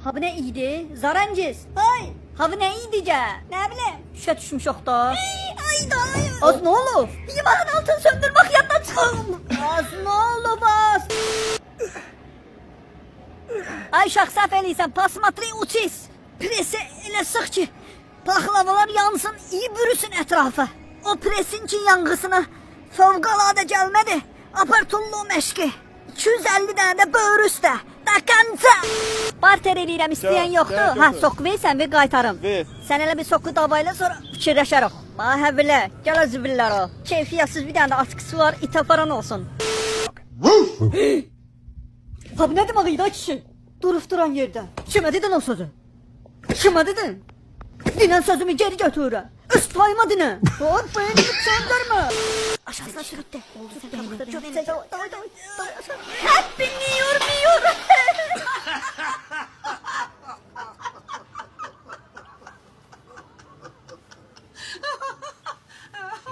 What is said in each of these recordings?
Ha bu ne iyiydi? Zarangiz. Hay. Ha bu ne iyiydi ca? Ne bileyim. Şişe düşmüş yoktu. Ay da. Az ne olur? Yımağın altını söndürmek yanına çıkalım. Az ne olur bas. Ay şahsaf eliysen pasmatri uçiz. Presi elə sıx ki paxlavalar yansın, iyi bürüsün ətrafı. O presinki yanğısına fövqəladə gəlmədi. Apartullu məşqi. 250 dənə də böyür üstə. Dakanca. Barter eləyirəm, istəyən yoxdur. Ha, soku versən və qaytarım. Ver. Sən elə bir soku davayla sonra fikirləşərik. Hə gəl zübüllər o. Keyfiyyətsiz bir dənə də atkısı var, itaparan olsun. Ha bu nə deməkiydi ay kişi? Durub duran yerdə. Kimə dedin o sözü? Kimə dedin? Dinən sözümü geri götürürəm. Üst payıma dinə. Oy beynimi söndürmə. Aşağısına sürüttü. Hep biniyor.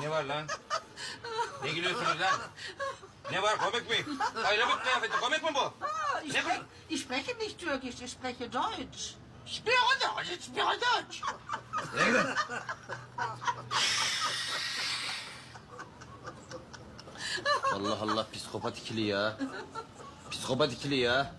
Ne var lan? Ne gülüyorsunuz lan? Ne var, komik mi? Ayrılık kıyafeti komik mi bu? Ich spreche nicht Türkisch, ich spreche Deutsch. Ich spreche Deutsch. Allah Allah, psikopat ikili ya. Psikopat ikili ya.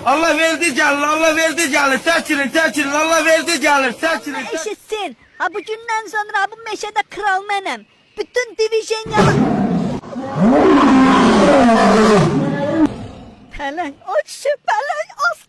Allah verdi gelir, Allah verdi gelir. Çəkilin, Allah verdi gelir. Çəkilin. Eşitsin. Ha bu gündən sonra bu meşədə kral mənəm. Bütün divijenyalı... Pələng, o kişi pələng, aslan.